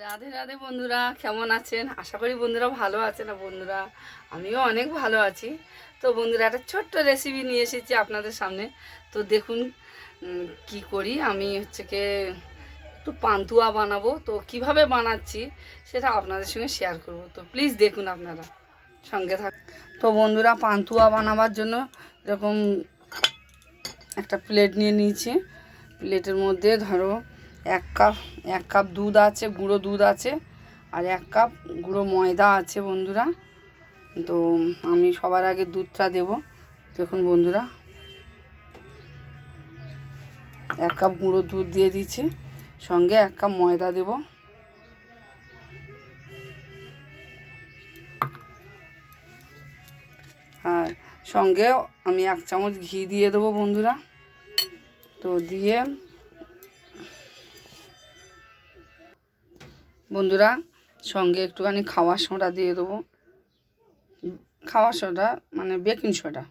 রাধে রাধে বন্ধুরা, কেমন আছেন? আশা করি বন্ধুরা ভালো আছেন। না বন্ধুরা, আমিও অনেক ভালো আছি। তো বন্ধুরা, একটা ছোট্ট রেসিপি নিয়ে এসেছি আপনাদের সামনে। তো দেখুন কি করি। আমি একটু পান্তুয়া বানাবো। তো কিভাবে বানাচ্ছি সেটা আপনাদের সঙ্গে শেয়ার করব। তো প্লিজ দেখুন, আপনারা সঙ্গে থাক। তো বন্ধুরা, পান্তুয়া বানাবার জন্য এরকম একটা প্লেট নিয়ে নিয়েছি। প্লেটের মধ্যে ধরো এক কাপ দুধ আছে, গুঁড়ো দুধ আছে, আর 1 কাপ গুঁড়ো ময়দা আছে বন্ধুরা। তো আমি সবার আগে দুধটা দেব। দেখুন বন্ধুরা, 1 কাপ গুঁড়ো দুধ দিয়ে দিচ্ছি, সঙ্গে 1 কাপ ময়দা দেব। আর সঙ্গে আমি 1 চামচ ঘি দিয়ে দেবো বন্ধুরা। তো দিয়ে বন্ধুরা সঙ্গে একটুখানি খাওয়ার সোডা দিয়ে দেবো। খাওয়ার সোডা মানে বেকিং সোডা।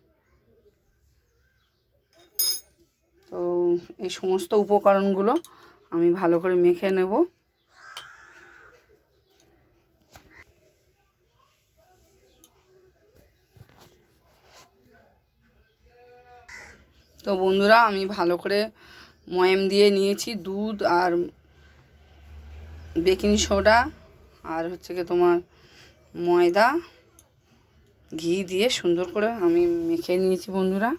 তো এই সমস্ত উপকরণগুলো আমি ভালো করে মেখে নেব। তো বন্ধুরা, আমি ভালো করে ময়াম দিয়ে নিয়েছি দুধ আর বেকিং সোডা আর তোমার ময়দা, ঘি দিয়ে সুন্দর করে আমি মেখে নিয়েছি বন্ধুরা।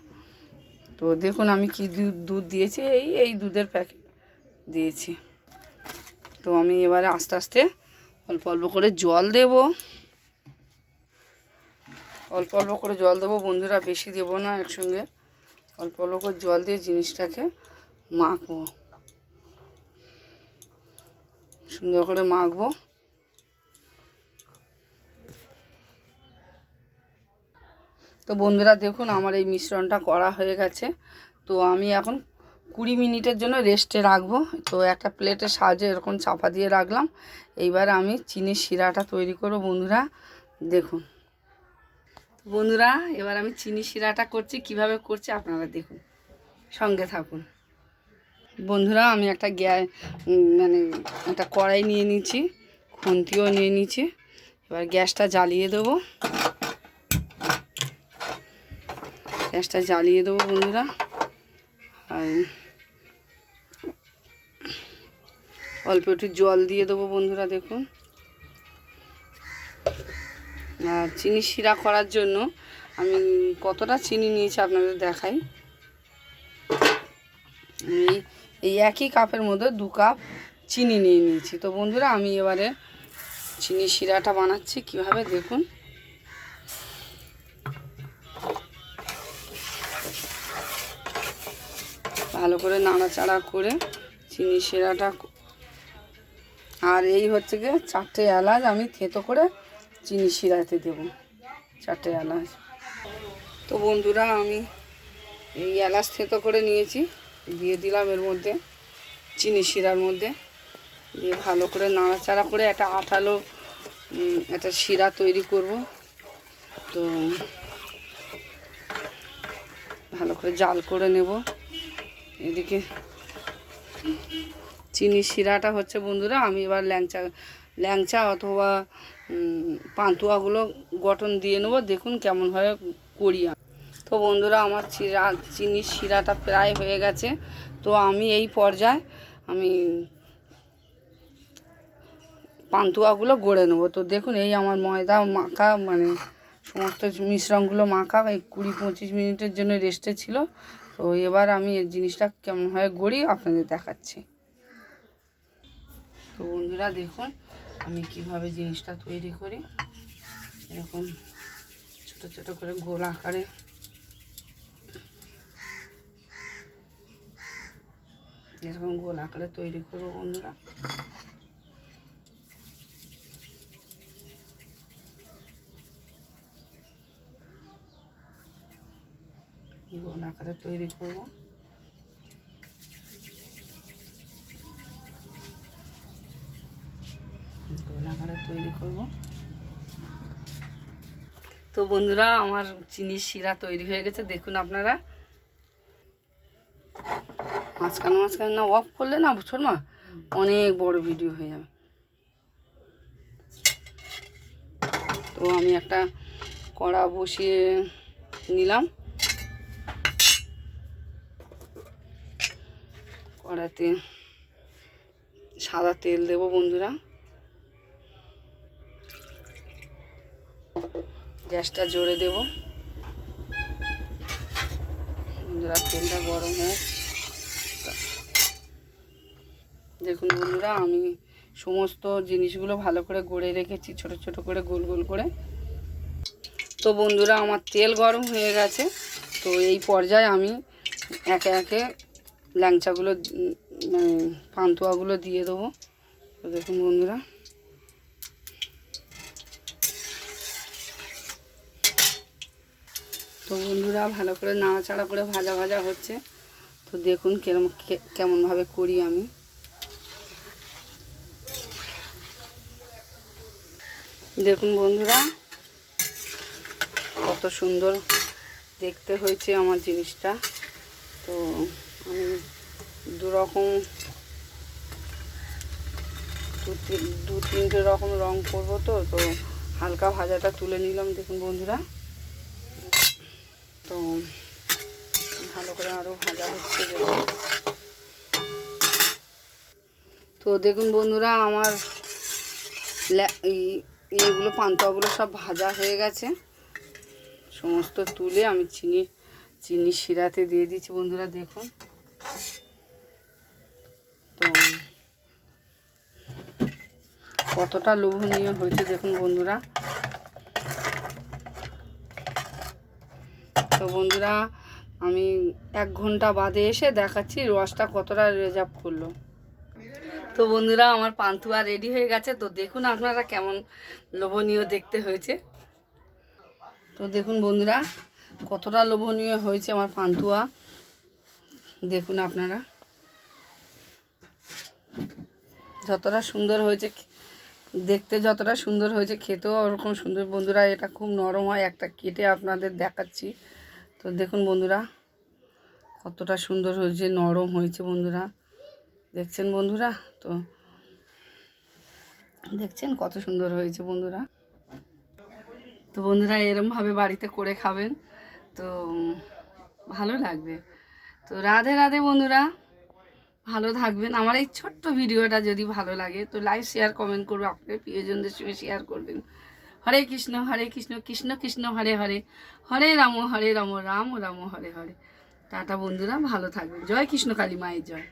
তো দেখুন আমি কি দুধ দিয়েছি, এই দুধের প্যাকেট দিয়েছি। তো আমি এবারে আস্তে আস্তে অল্প অল্প করে জল দেব। অল্প অল্প করে জল দেবো বন্ধুরা, বেশি দেবো না একসঙ্গে। অল্প অল্প করে জল দিয়ে জিনিসটাকে মাখবো, সুন্দর করে মাখবো। তো বন্ধুরা দেখুন, আমার এই মিশ্রণটা করা হয়ে গেছে। তো আমি এখন 20 মিনিটের জন্য রেস্টে রাখবো। তো একটা প্লেটের সাহায্যে এরকম চাপা দিয়ে রাখলাম। এইবার আমি চিনির শিরাটা তৈরি করব বন্ধুরা। দেখুন বন্ধুরা, এবার আমি চিনি শিরাটা করছি। কিভাবে করছি আপনারা দেখুন, সঙ্গে থাকুন বন্ধুরা। আমি একটা একটা কড়াই নিয়ে নিচ্ছি, খুন্তিও নিয়ে নিচ্ছি। এবার গ্যাসটা জ্বালিয়ে দেবো। গ্যাসটা জ্বালিয়ে দেবো বন্ধুরা। আর অল্প একটু জল দিয়ে দেবো বন্ধুরা। দেখুন, আর চিনি শিরা করার জন্য আমি কতটা চিনি নিয়েছি আপনাদের দেখাই। আমি এই একই কাপের মধ্যে 2 কাপ চিনি নিয়ে নিয়েছি। তো বন্ধুরা, আমি এবারে চিনি শিরাটা বানাচ্ছি কিভাবে দেখুন। ভালো করে নাড়াচাড়া করে চিনি শিরাটা, আর এই গিয়ে 4টে এলাচ আমি থেতো করে চিনি শিরাতে দেবো, 4টে এলাচ। তো বন্ধুরা, আমি এই এলাচ থেতো করে নিয়েছি, দিয়ে দিলাম এর মধ্যে, চিনি শিরার মধ্যে। দিয়ে ভালো করে নাড়াচাড়া করে একটা আঠালো একটা শিরা তৈরি করব। তো ভালো করে জাল করে নেব। এদিকে চিনি শিরাটা হচ্ছে বন্ধুরা। আমি এবার ল্যাংচা অথবা পান্তুয়াগুলো গঠন দিয়ে নেব। দেখুন কেমনভাবে করি। তো বন্ধুরা, আমার চিনির শিরাটা প্রায় হয়ে গেছে। তো আমি এই পর্যায়ে আমি পান্তুয়াগুলো গড়ে নেবো। তো দেখুন, এই আমার ময়দা মাখা সমস্ত মিশ্রণগুলো মাখা এই 20-25 মিনিটের জন্য রেস্টে ছিল। তো এবার আমি এই জিনিসটা কেমনভাবে গড়ি আপনাদের দেখাচ্ছি। তো বন্ধুরা দেখুন, আমি কিভাবে জিনিসটা তৈরি করি। এরকম ছোট ছোট করে গোল আকারে তৈরি করবো বন্ধুরা। গোল আকারে তৈরি করবো। তো বন্ধুরা, আমার চিনির শিরা তৈরি হয়ে গেছে। দেখুন আপনারা, মাঝখানে না অফ করলে না ছোট মা অনেক বড় ভিডিও হয়ে যাবে। তো আমি একটা কড়া বসিয়ে নিলাম, কড়াতে সাদা তেল দেবো বন্ধুরা। গ্যাসটা জোরে দেব বন্ধুরা, তেলটা গরম হোক। দেখুন বন্ধুরা, আমি সমস্ত জিনিসগুলো ভালো করে গড়ে রেখেছি, ছোট ছোট করে গোল গোল করে। তো বন্ধুরা, আমার তেল গরম হয়ে গেছে। তো এই পর্যায়ে আমি একে একে ল্যাংচাগুলো মানে পান্তুয়াগুলো দিয়ে দেবো। তো দেখুন বন্ধুরা, তো বন্ধুরা ভালো করে নাড়াচাড়া করে ভাজা ভাজা হচ্ছে। তো দেখুন কেমনভাবে করি আমি। দেখুন বন্ধুরা, কত সুন্দর দেখতে হয়েছে আমার জিনিসটা। তো আমি দুরকম দু তিনটে রকম রং করবো। তো হালকা ভাজাটা তুলে নিলাম। দেখুন বন্ধুরা, তো ভালো করে আরও ভাজা হচ্ছে। তো দেখুন বন্ধুরা, আমার এইগুলো পান্তুয়াগুলো সব ভাজা হয়ে গেছে। সমস্ত তুলে আমি চিনি শিরাতে দিয়ে দিচ্ছি বন্ধুরা। দেখুন, তো কতটা লোভনীয় হয়েছে দেখুন বন্ধুরা। তো বন্ধুরা, আমি 1 ঘন্টা বাদে এসে দেখাচ্ছি রসটা কতটা রিজার্ভ করলো। তো বন্ধুরা, আমার পান্তুয়া রেডি হয়ে গেছে। তো দেখুন আপনারা কেমন লোভনীয় দেখতে হয়েছে। তো দেখুন বন্ধুরা, কতটা লোভনীয় হয়েছে আমার পান্তুয়া। দেখুন আপনারা, যতটা সুন্দর হয়েছে দেখতে, যতটা সুন্দর হয়েছে খেতেও ওরকম সুন্দর বন্ধুরা। এটা খুব নরম হয়, একটা কেটে আপনাদের দেখাচ্ছি। তো দেখুন বন্ধুরা, কতটা সুন্দর হয়েছে, নরম হয়েছে বন্ধুরা। দেখছেন বন্ধুরা, তো দেখছেন কত সুন্দর হয়েছে বন্ধুরা। তো বন্ধুরা, এরমভাবে বাড়িতে করে খাবেন, তো ভালো লাগবে। তো রাধে রাধে বন্ধুরা, ভালো থাকবেন। আমার এই ছোট্ট ভিডিওটা যদি ভালো লাগে তো লাইক শেয়ার কমেন্ট করবে, আপনাদের প্রিয়জনদের সঙ্গে শেয়ার করবেন। হরে কৃষ্ণ কৃষ্ণ কৃষ্ণ হরে হরে, হরে রাম রাম রাম হরে হরে। টাটা বন্ধুরা, ভালো থাকবেন। জয় কৃষ্ণ কালী মায়ের জয়।